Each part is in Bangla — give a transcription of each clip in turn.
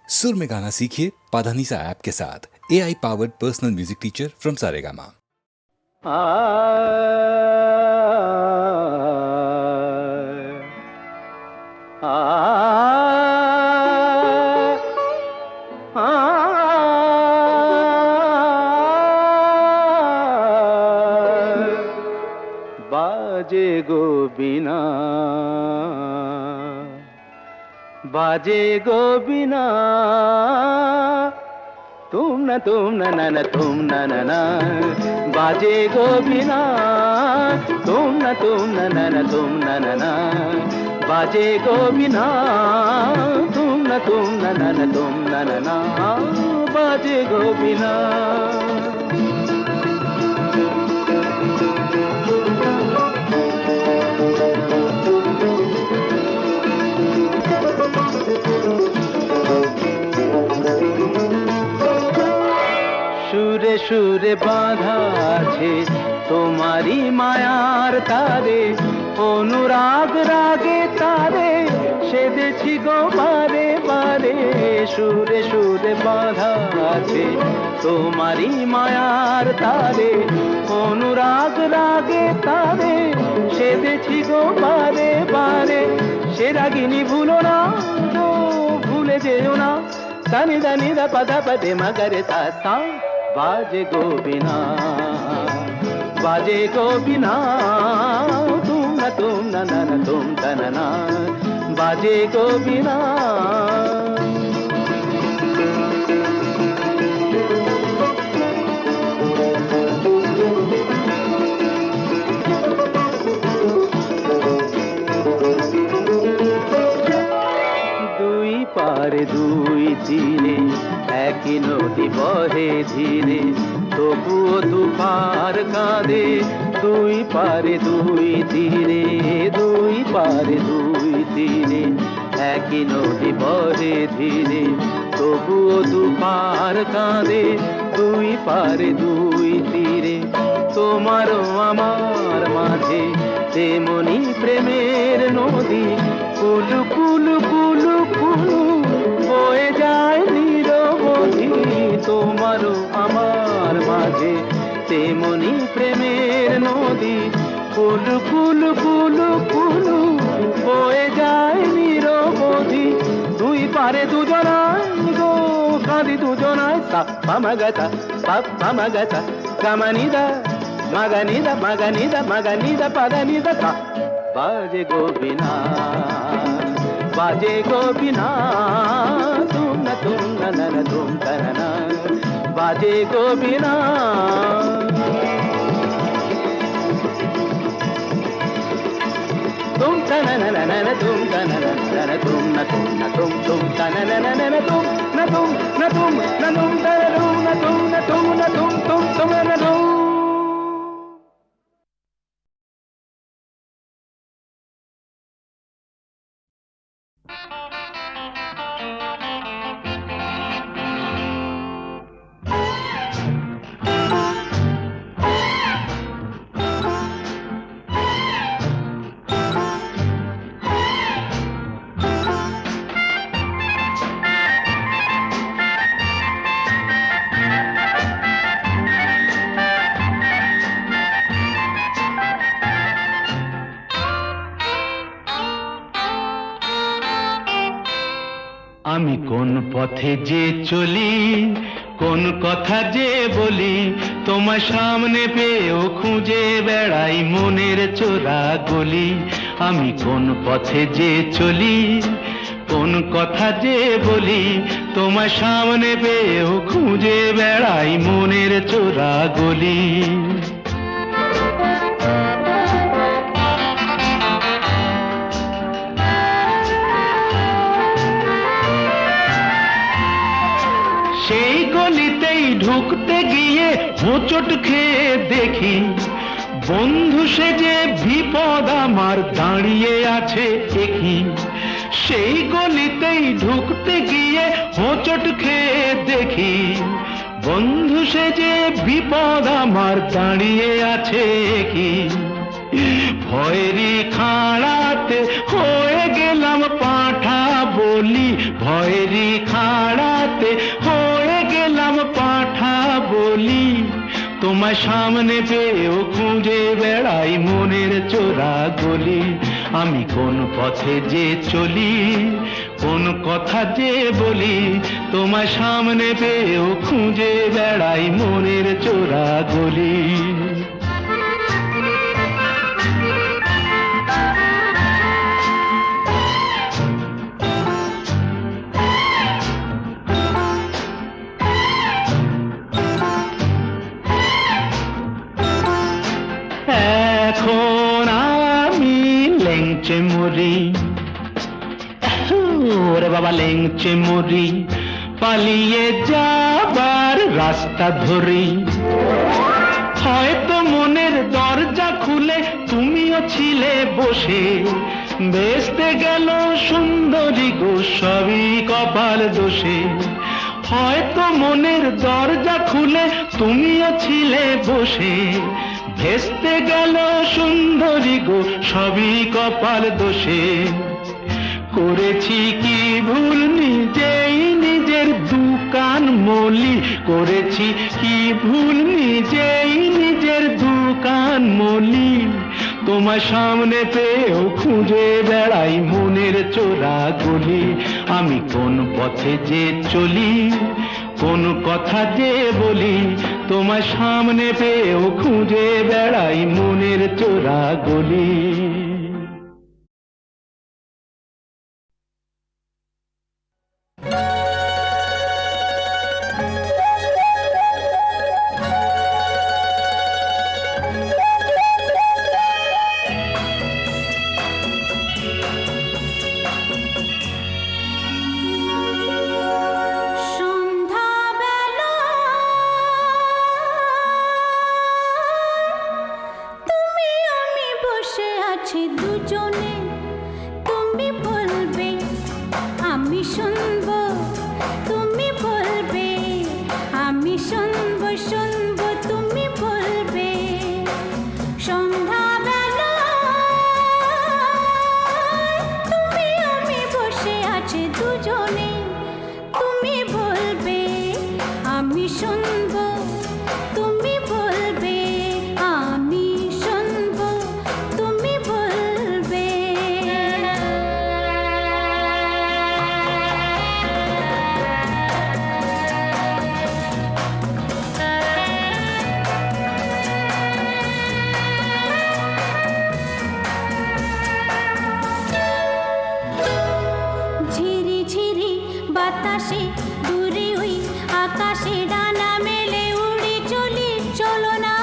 सुर में गाना सीखिए पाधानीसा ऐप के साथ। AI powered personal music teacher from Saregama. बाजे गो बिना, बाजे गो बिना, तुम न तुम न तुम न बाजे गो बिना, तुम न तुम न तुम न बाजे गो बिना, तुम न तुम न तुम न बाजे गो बिना। সুরে সুরে বাঁধা আছে তোমারি মায়ার তারে, অনুরাগ রাগে তারে সেদেছি গো বারে বারে। সুরে সুরে বাঁধা আছে তোমারি মায়ার তারে, অনুরাগ রাগে তারে সেদেছি গো বারে বারে। সে রাগিনী ভুলো না গো, ভুলে যেও না, দানি দানি দা পদা পদে মগরে তা সা। बाजे गो बिना, बाजे गो बिना, तुम न तुम न बाजे गो बिना। দুই পারে দুই তীরে একই নদী বহে ধীরে, তবুও দুপার কাঁদে। দুই পারে দুই তীরে, দুই পারে দুই তীরে একই নদী বহে ধীরে, তবুও দুপার কাঁদে। দুই পারে দুই তীরে তোমারও আমার মাঝে তেমনি প্রেমের নদী, কুলু কুলু কুলু কুলু বয়ে যায় নিরবধি। তোমারও আমার মাঝে তেমনি প্রেমের নদী, কুলু কুলু কুলু কুলু বয়ে যায় নিরবধি। দুই পারে দুজনায় গো কাঁদি দুজনায়, সাপ্পা মাগাতা পাপ্পা মাগাতা গামানিদা মাগানিদা মাগানিদা মাগানিদা পাদানিদা সা। बाजे गो बिना, बाजे गो बिना, तुम न तुम न बाजे गो बिना। तुम तन न तुम तन न तुम न तुम न तुम तन न तुम न तुम न तुम न तुम तन न तुम न तुम न तुम न तुम। আমি কোন পথে যে চলি, কোন কথা যে বলি, তোমার সামনে পেয়েও খুঁজে বেড়াই মনের চোরা গলি। আমি কোন পথে যে চলি, কোন কথা যে বলি, তোমার সামনে পেয়েও খুঁজে বেড়াই মনের চোরা গলি। সেই গলিতেই ঢুকতে গিয়ে হোঁচট খেয়ে দেখি, বন্ধু সেজে বিপদ আমার দাঁড়িয়ে আছে একই। সেই গলিতেই ঢুকতে গিয়ে হোঁচট খেয়ে দেখি, বন্ধু সেজে বিপদ আমার দাঁড়িয়ে আছে কি। ভয়েরই খাড়াতে হয়ে গেলাম পাঁঠা বলি, ভয়েরই খাড়া ঘুরে হয়ে গেলাম পাঁঠা বলি, তোমার সামনে পেয়েও খুঁজে বেড়াই মনের চোরা গলি। আমি কোন পথে যে চলি, কোন কথা যে বলি, তোমার সামনে পেয়েও খুঁজে বেড়াই মনের চোরা গলি। এখন আমি লেংচে মরি, ওরে বাবা লেংচে মরি, পালিয়ে যাবার রাস্তা ধরি। হয়তো মনের দরজা খুলে তুমিও ছিলে বসে, বেসতে গেল সুন্দরী গো সবই কপাল দোষে। হয়তো মনের দরজা খুলে তুমিও ছিলে বসে, ভেস্তে গেল সুন্দরী গো সবই কপাল দোষে। করেছি কি ভুল নিজেই নিজের দুকান মলি, করেছি কি ভুল নিজেই নিজের দুকান মলি। তোমার সামনে পেয়েও খুঁজে বেড়াই মনের চোরা গলি। আমি কোন পথে যে চলি, কোন কথা যে বলি, তোমার সামনে পেয়েও খুঁজে বেড়াই মনের চোরা গলি। দুজনে তুমি বলবে আমি শুনবো, তুমি বলবে আমি শুনবো, শুনবো তুমি বলবে। সন্ধ্যাবেলা তুমি আমি বসে আছি দুজনে, তুমি বলবে আমি শুনবো, তুমি বলবে আমি শুনবো, তুমি বলবে। ঝিরি ঝিরি বাতাসে দূরে ওই আকাশে ডানা মেলে উড়ে চলি, চলো না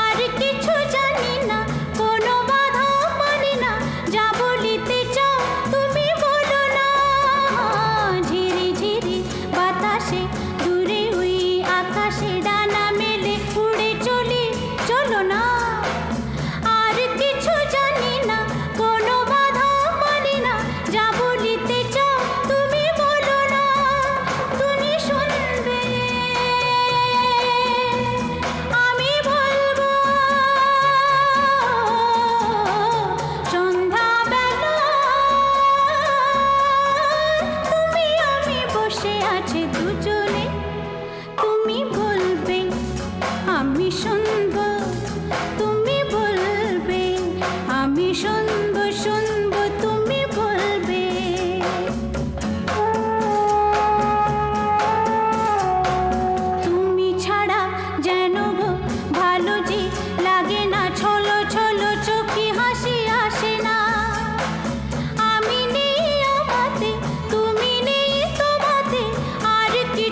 আর কিছু জানি না, কোনো বাধা মানি না, যা বলিতে চাও তুমি বলো না। ঝিরি ঝিরি বাতাসে দূরে ওই আকাশে ডানা মেলে উড়ে চলি, চলো না আর কিছু জানি না, কোনো বাধা মানি না, যা বলিতে চাও তুমি বলো না। তুমি শুনবে আমি বলবো। সন্ধ্যাবেলা তুমি আমি বসে আছি দুজনে, তুমি বলবে আমি শুনবো, তুমি বলবে আমি শুনবো, শুনবো তুমি বলবে। তুমি ছাড়া যেন গো ভালো যে লাগে না, ছলো ছলো চোখে হাসি আসে না। আমি নেই আমাতে, তুমি নেই তোমাতে, আর কিছু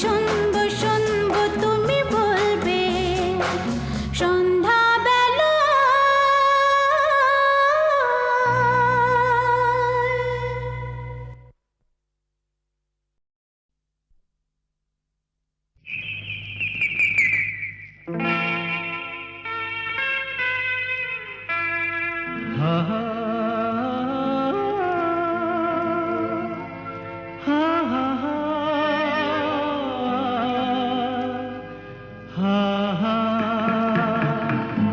শুনবো শুনবো তুমি বলবে সন্ধ্যাবেলা হা হা হা হা হা হা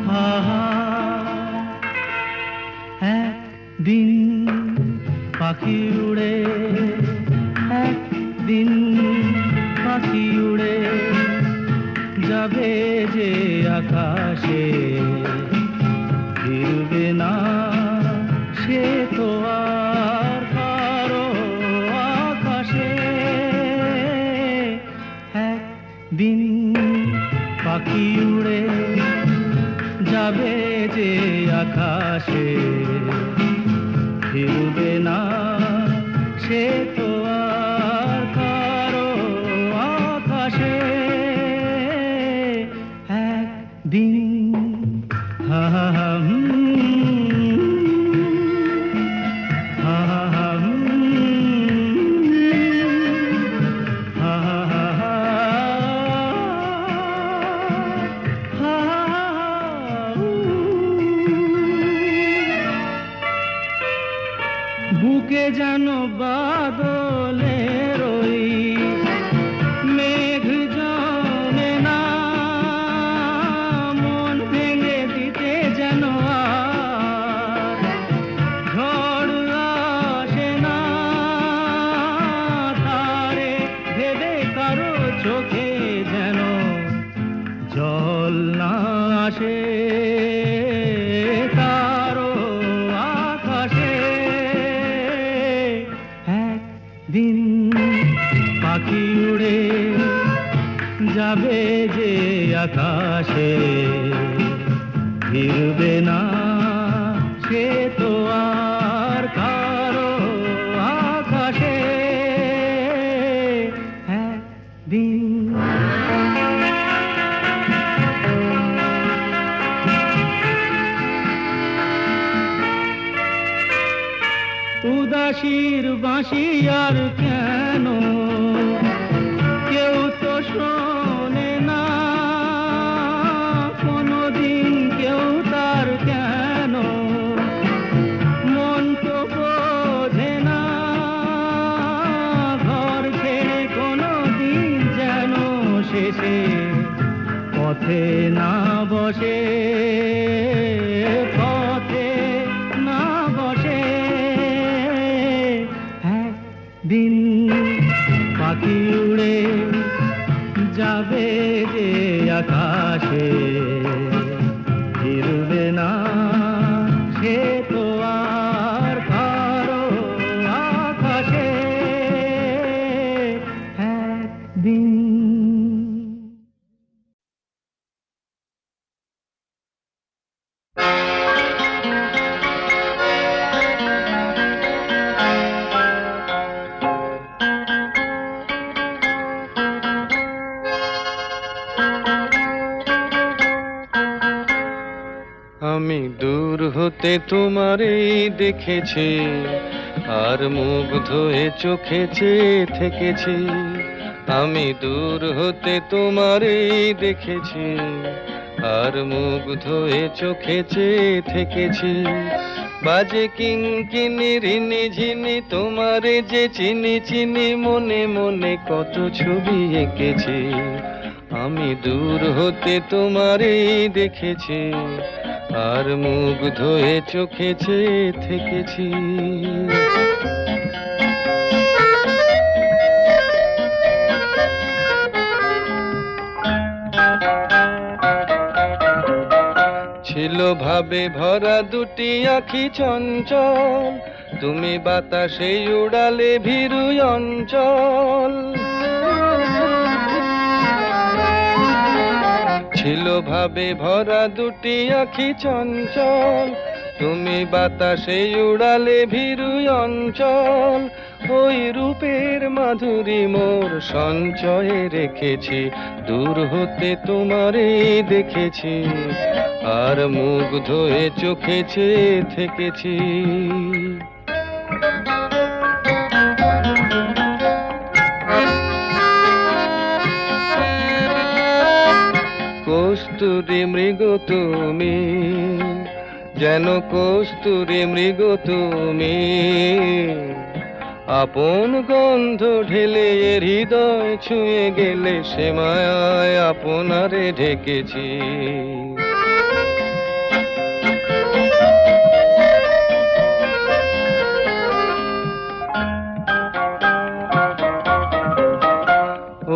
হা হা। একদিন পাখি উড়ে, একদিন পাখি উড়ে যাবে যে আকাশে, ফিরবে না সে তো আর কারো আকাশে। একদিন পাখি উড়ে যাবে যে আকাশে, ফিরবে না সে তো আর কারো আকাশে। একদিন হা হা হা হা হা বুকে যেন বাদলের ওই মেঘ জমে না, মন ভেঙে দিতে যেন আর ঝড় আসে না। তারে ভেবে কারো চোখে যেন জল না আসে, তারও আকাশে। একদিন পাখি উড়ে যাবে যে আকাশে, ফিরবে না সে তো আর কারো আকাশে। একদিন উদাসীর বাঁশি আর কেন কেউ তো শোনে না, কোনদিন কেউ তার কেন মন তো বোঝে না। ঘর ছেড়ে কোনদিন যেন শেষে পথে না বসে, পথে না বসে। একদিন পাখি উড়ে যাবে যে আকাশে, ফিরবে না সে তো আর কারো আকাশে। একদিন আমি দূর হতে তোমারই দেখেছি, আর মুগ্ধ হয়ে চোখে চেয়ে থেকেছি। আমি দূর হতে তোমারই দেখেছি, আর মুগ্ধ হয়ে চোখে চেয়ে থেকেছি। বাজে কিঙ্কিনি রিনি ঝিনি তোমারে যে চিনি চিনি, মনে মনে কত ছবি এঁকেছি। আমি দূর হতে তোমারই দেখেছি, আর মুগ্ধ হয়ে চোখে চেয়ে থেকেছি। ছিল ভাবে ভরা দুটি আঁখি চঞ্চল, তুমি বাতাসে উড়ালে ভীরু অঞ্চল। ছিল ভাবে ভরা দুটি আঁখি চঞ্চল, তুমি বাতাসে উড়ালে ভীরু অঞ্চল। ওই রূপের মাধুরী মোর সঞ্চয়ে রেখেছি, দূর হতে তোমারে দেখেছি, আর মুগ্ধ হয়ে চোখে চেয়ে থেকেছি। কস্তুরী মৃগ তুমি, যেন কস্তুরী মৃগ তুমি, আপন গন্ধ ঢেলে হৃদয় ছুঁয়ে গেলে সে মায়ায় আপনারে ঢেকেছি।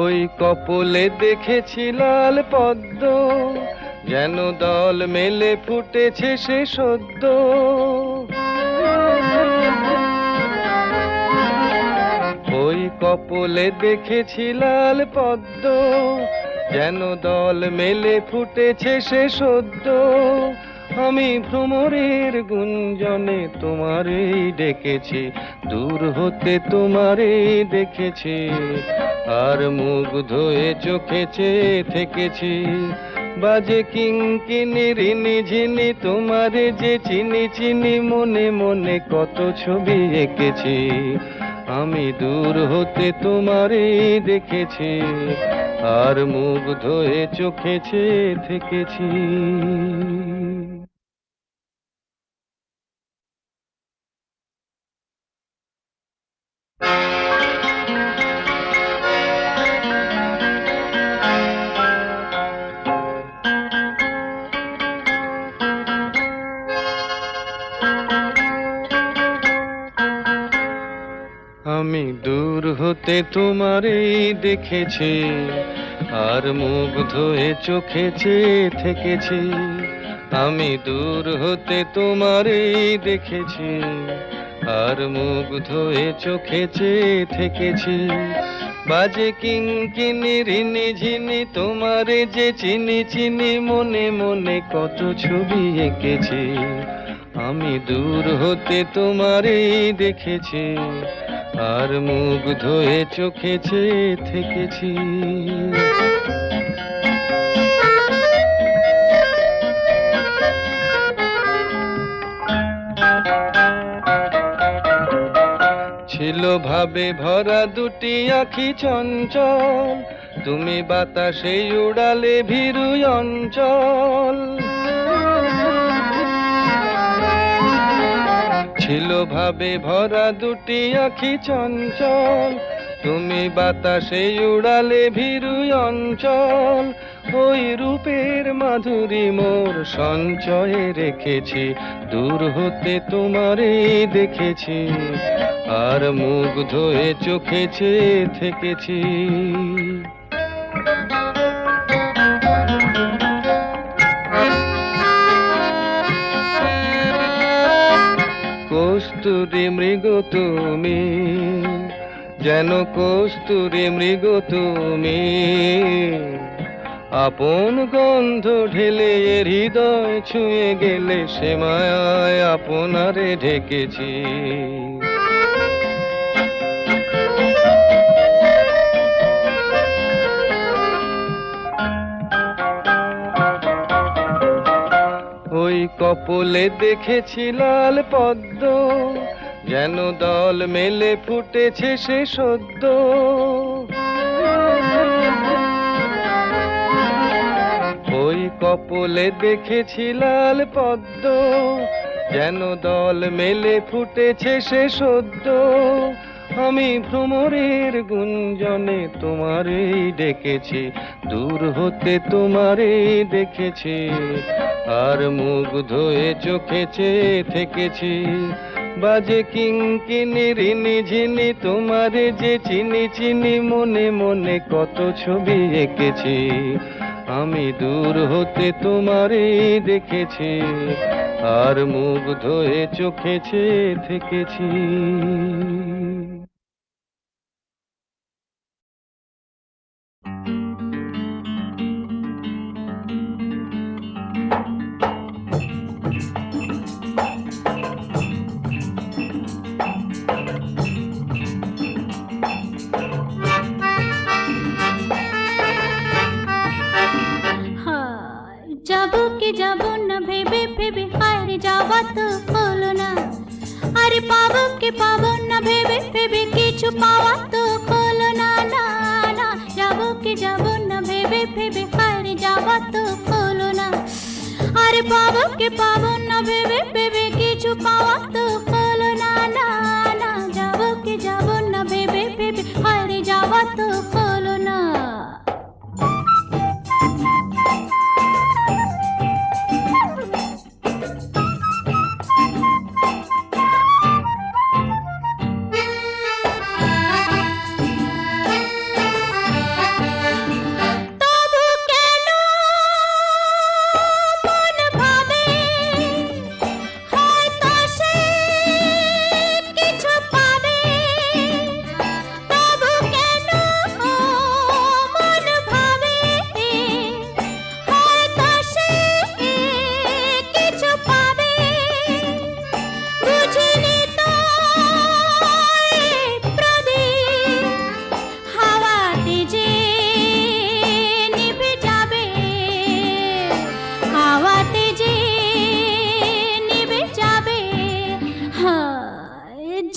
ওই কপলে দেখেছি লাল পদ্ম, যেন দল মেলে ফুটেছে সে সদ্য। ওই কপলে দেখেছি লাল পদ্ম, যেন দল মেলে ফুটেছে সে সদ্য। আমি ভ্রমরের গুঞ্জনে তোমারেই ডেকেছি, দূর হতে তোমারেই দেখেছি, আর মুগ্ধ হয়ে চোখে চেয়ে থেকেছি। বাজে কিঙ্কিনি রিনি ঝিনি তোমারে যে চিনি চিনি, মনে মনে কত ছবি এঁকেছি। আমি দূর হতে তোমারেই দেখেছি, আর মুগ্ধ হয়ে চোখে চেয়ে থেকেছি। আমি দূর হতে তোমারেই দেখেছি, আর মুগ্ধ হয়ে চোখে চেয়ে থেকেছি। আমি দূর হতে তোমারেই দেখেছি, আর মুগ্ধ হয়ে চোখে চেয়ে থেকেছি। বাজে কিঙ্কিনি রিনি ঝিনি তোমারে যে চিনি চিনি, মনে মনে কত ছবি এঁকেছি। আমি দূর হতে তোমারেই দেখেছি, আর মুগ্ধ হয়ে চোখে চেয়ে থেকেছি। ছিল ভাবে ভরা দুটি আখি চঞ্চল, তুমি বাতাসে উড়ালে ভীরু অঞ্চল। ছিল ভাবে ভরা দুটি আখি চঞ্চল, তুমি বাতাসে উড়ালে ভীরু অঞ্চল। ওই রূপের মাধুরী মোর সঞ্চয়ে রেখেছি, দূর হতে তোমারে দেখেছি, আর মুগ্ধ হয়ে চোখে চেয়ে থেকেছি। কস্তুরী মৃগ তুমি, যেন কস্তুরী মৃগ তুমি, আপন গন্ধ ঢেলে হৃদয় ছুঁয়ে গেলে সে মায়ায় আপনারে ঢেকেছি। ওই কপলে দেখেছি লাল পদ্ম, যেন দল মেলে ফুটেছে সে সদ্য। ওই কপলে দেখেছি লাল পদ্ম, যেন দল মেলে ফুটেছে সে সদ্য। আমি ভ্রমরের গুঞ্জনে তোমারেই ডেকেছি, দূর হতে তোমারেই দেখেছি, আর মুগ্ধ হয়ে চোখে চেয়ে থেকেছি। বাজে কিঙ্কিনি রিনি ঝিনি তোমারে যে চিনি চিনি, মনে মনে কত ছবি এঁকেছি। আমি দূর হতে তোমারেই দেখেছি, আর মুগ্ধ হয়ে চোখে চেয়ে থেকেছি। যাওয়া তো হলো না। আরে পাবো কি পাবো না ভেবে ভেবে কিছু পাওয়া তো হলো না, না না। যাবো কি যাবো না ভেবে ভেবে হারে যাওয়া তো হলো না। আরে পাবো কি পাবো না ভেবে ভেবে কিছু পাওয়া তো হলো না, না না। যাবো কি যাবো না ভেবে ভেবে হারে যাওয়া তো হলো না।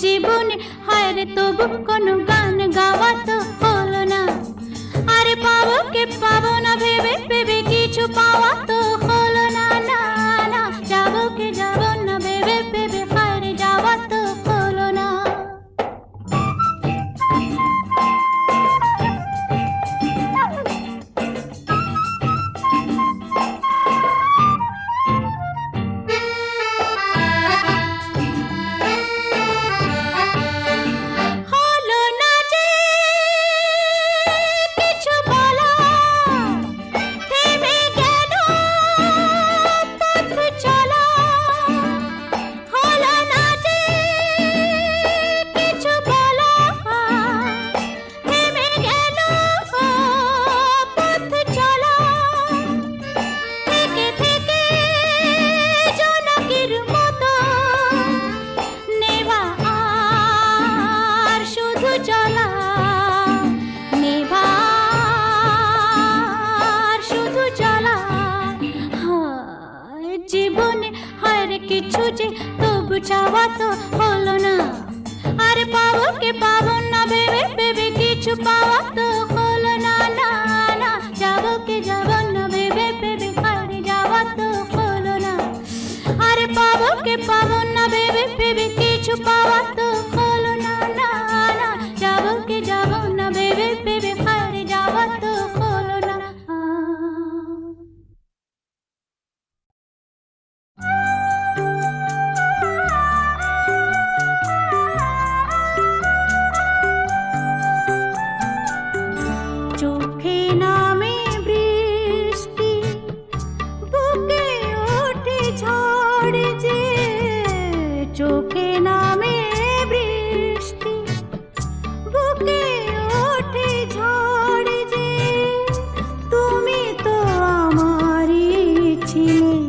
জীবনে হায়রে তবু কোনো গান গাওয়া তো হলো না। আরে পাবো কে পাবো না ভেবে ভেবে কিছু পাওয়া তো হলো না, না না। যাবো কে যাবো না ভেবে ভেবে হায়রে যাওয়া তো হলো না। জীবনে হায়রে কিছু যে তবু চাওয়া তো হলো না। আরে পাবো কে পাবো না ভেবে ভেবে কিছু পাওয়া তো হলো না, না না। যাবো কে যাবো না ভেবে ভেবে হায়রে যাওয়া তো হলো না। আরে পাবো কে পাবো না ভেবে ভেবে কিছু পাওয়া তো হলো না, না না। যাবো কে যাবো না ভেবে ভেবে হায়রে যাওয়া তো হলো না। চোখে নামে বৃষ্টি, বুকে ওঠে ঝড় যে। চোখে নামে বৃষ্টি, বুকে ওঠে ঝড় যে। তুমি তো আমারই ছিলে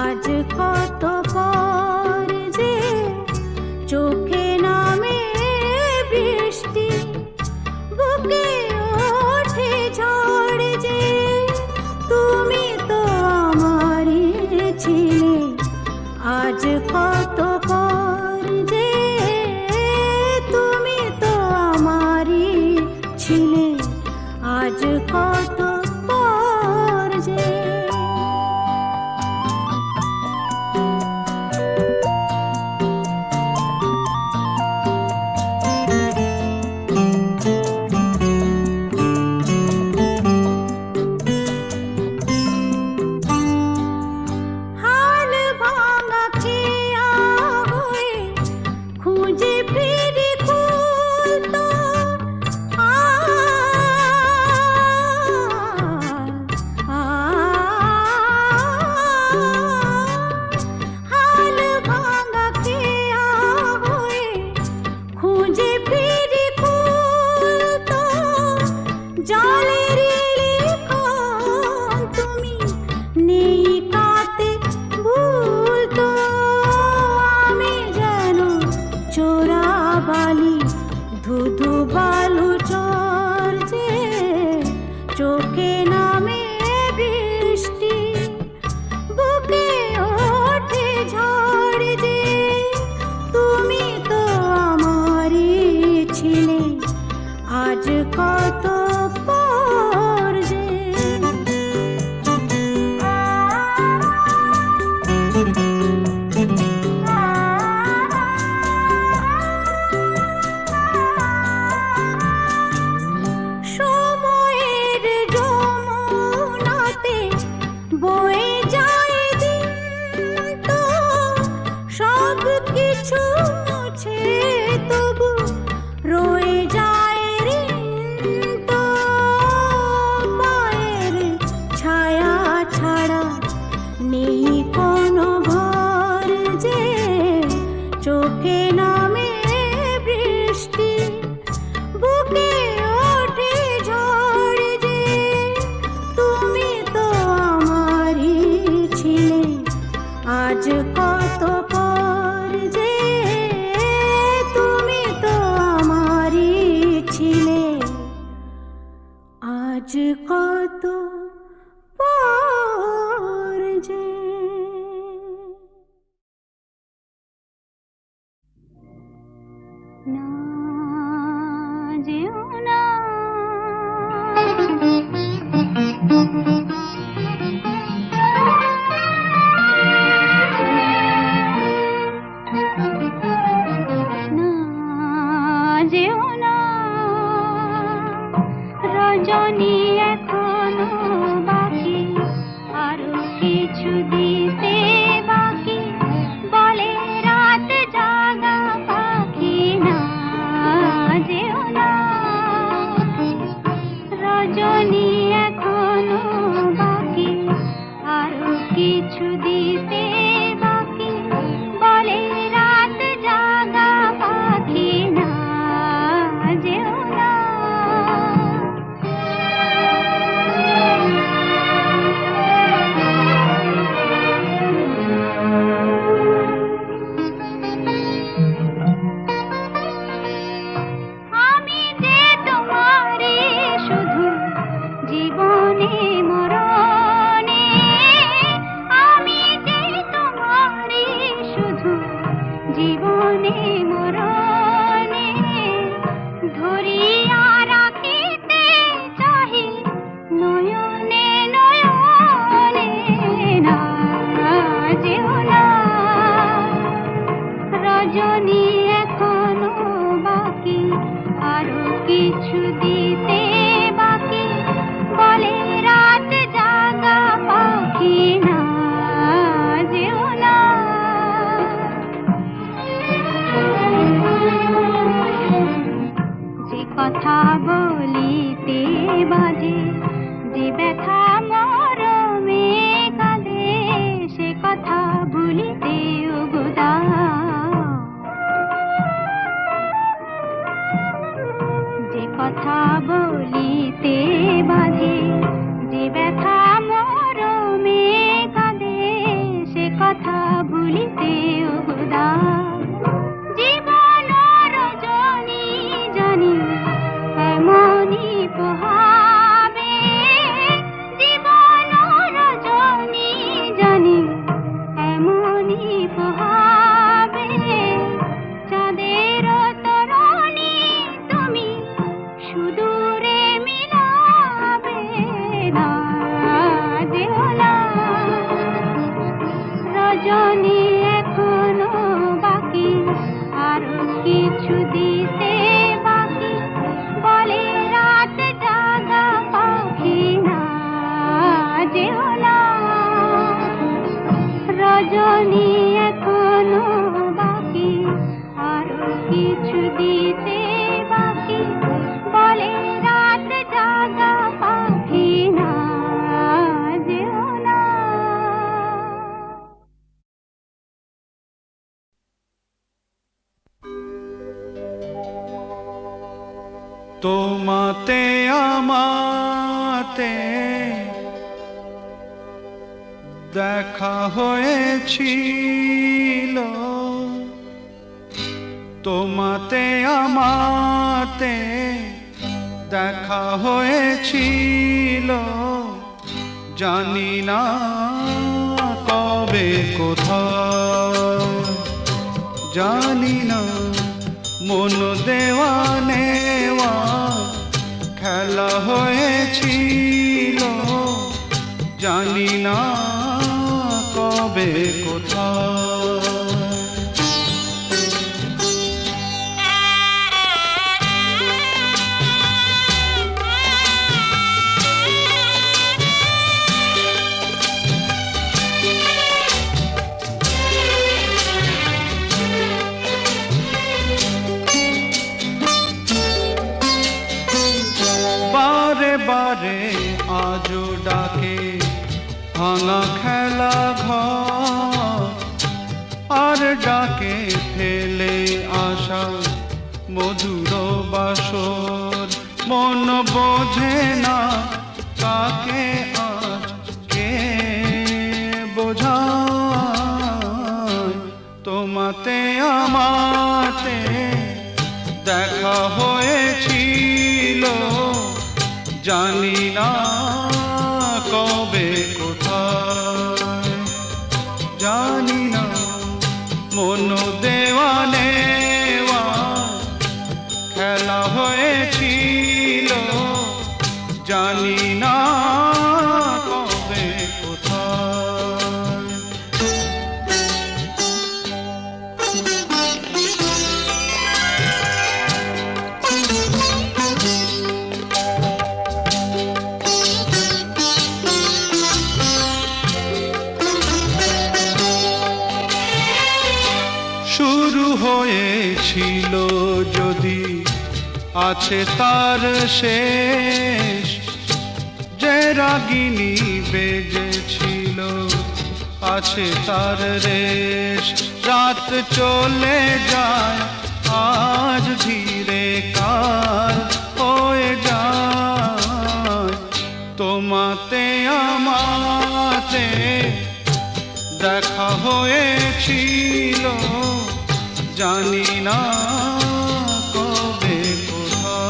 আজ কত পর যে। চোখে নামে বৃষ্টি, বুকে ওঠে ঝড় যে। তুমি তো আমারই ছিলে আজ কত পর যে। তুমি তো আমারই ছিলে আজ কত পর যে। হাল ভাঙা খেয়া হয়ে খুঁজে ফিরি ফুল তো। হাল ভাঙা খেয়া হয়ে খুঁজে ফিরি ফুল তো। জলের লিখন তুমি নেই কাতে ভুল তো। আমি যেন চোরা বালি ধুধু বালু চর যে। চোখে নামে বৃষ্টি, বুকে ওঠে ঝড় আজ কত পর যে না যেও না যেও না রজনী এখনো বাকি আরো কিছু দিতে বাকি বলে রাত জাগা পাখি না যেও না রজনী এখনো বাকি আরো কিছু দিতে বাকি বলে রাত জাগা পাখি না যেও না আমি যে তোমারে শুধু জীবনে মরণে আমি যে তোমারে শুধু জীবনে মরণে ধরিয়া রাখিতে চাহি নয়নে নয়নে না যেও না রজনী এখনো বাকি আরো কিছু দিতে বাকি বলে রাত জাগা পাখি না যেও না যে কথা বলিতে বাজে যে ব্যথা মরমে কাঁদে সে কথা ভুলিতে উগুদা যে কথা বলিতে বাজে যে ব্যথা মরমে কাঁদে সে কথা ভুলিতে উগুদা জীবন রজনী জানি এমনই পোহাবে জীবন রজনী জানি এমনই পোহাবে চাঁদের তরণী তুমি সুদূরে মিলাবে না যেও না রজনী এখনো বাকি আরো কিছু দিতে বাকি বলে রাত জাগা পাখি না যেও না রজনী এখনো বাকি আরো কিছু দিতে বাকি বলে রাত জাগা পাখি না যেও না তোমাতে আমাতে দেখা হয়েছিল তোমাতে আমাতে দেখা হয়েছিল জানি না কবে কোথায় জানি না মন দেওয়া নেওয়া খেলা হয়েছিল জানি না কবে কোথায় বারে বারে আজও ডাকে ভাঙা খেলা ঘর আর ডাকে ফেলে আসা মধুর বাসর মন বোঝে না কাকে আজ কে বোঝায় তোমাতে আমাতে দেখা হয়েছিল জানি না কবে কোথায়, জানি না মন দেওয়া নেওয়া খেলা হয়েছিল, জানি না কবে কোথায়। শুরু হয়েছিল যদি আছে তার শেষ, যে রাগিনী বেজেছিল আছে তার রেশ। রাত চলে যায় আজ ধীরে কাল হয়ে যায়, তোমাতে আমাতে দেখা হয়েছিল, জানি না কবে কোথায়।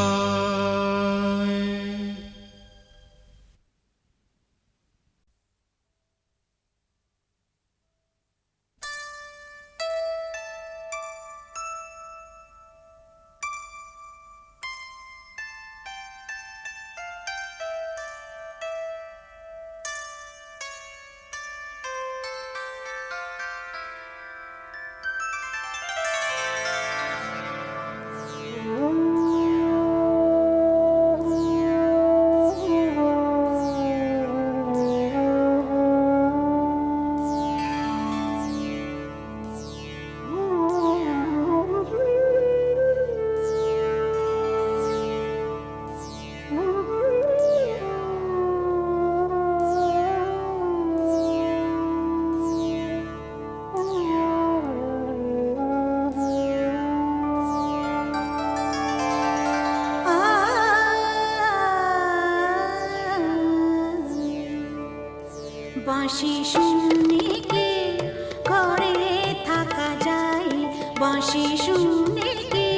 বাঁশি শুনে কি ঘরে থাকা যায়, বাঁশি শুনে কি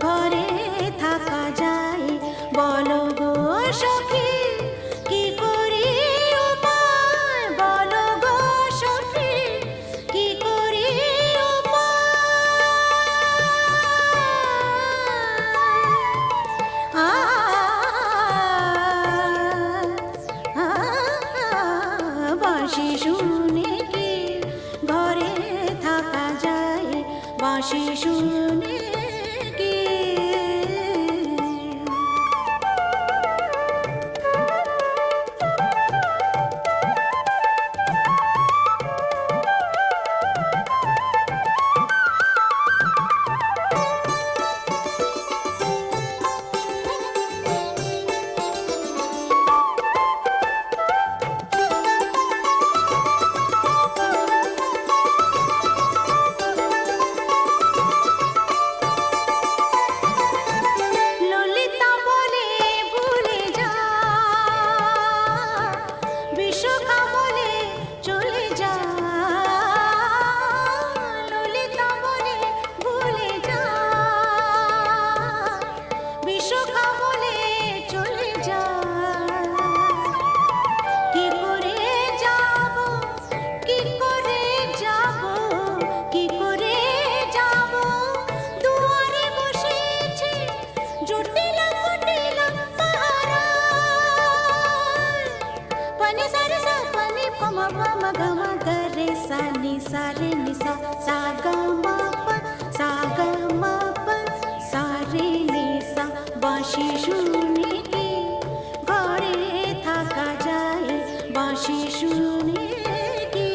ঘরে থাকা যায়, বলো গো সখী কি করি উপায়, বলো গো সখী কি করি বাঁশি শুনে কি ঘরে থাকা যায়, বাঁশি শুনে কি। ললিতা বলে ভুলে যা, বিশ্বকা বলে চলে যা, ললিতা বলে ভুলে যা, বিশ্বকা বলে চলে যা। কি করে যাব, কি করে যাব, কি করে যাব, দুয়ারে বসেছে জটিলা কুটিলা পাহারা। পানি সারে সা পানি পমা পমা গমা গরে সা নি সা রে নি সা সা গা মা পা সা গা মা পা সা রে নি সা। বাঁশি শুনে কি ঘরে থাকা যায়, বাঁশি শুনে কি।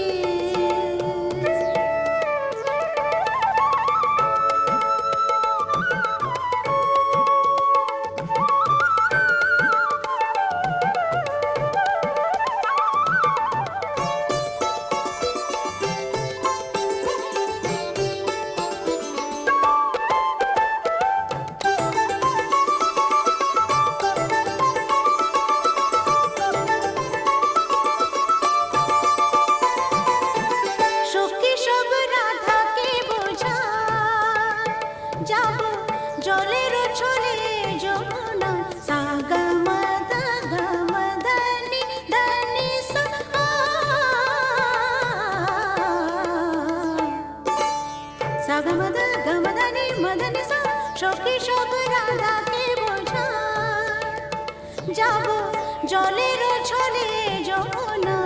জলের ছলে যমুনা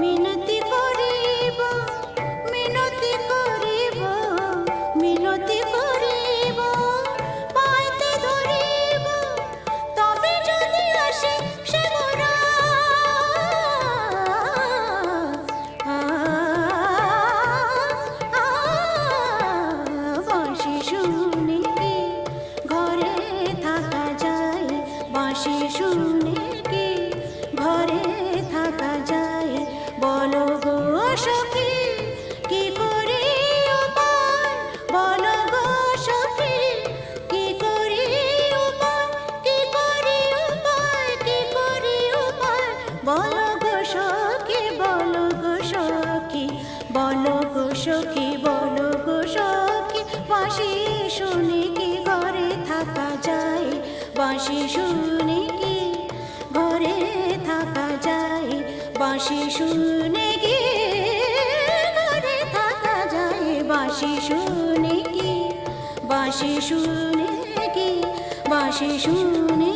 মিনতি করিব মিনতি করিব মিনতি করিব পাইতে ধরিব তবে যদি আসে সে মোরা বাঁশি শুনে কি ঘরে থাকা যায় বাঁশি শুনে কি ঘরে থাকা যায় বলো গো সখী কি করে উপায় বলো গো সখী কি করে উপায় কি করে উপায় কি করে উপায় বলো গো সখী বলো গো সখী বলো গো সখী বলো গো সখী বাঁশি শুনে কি ঘরে থাকা যায় বাঁশি শুনে কি ঘরে থাকা যায় বাঁশি শুনে কি ঘরে থাকা যায় বাঁশি শুনে কি বাঁশি শুনে কি বাঁশি শুনে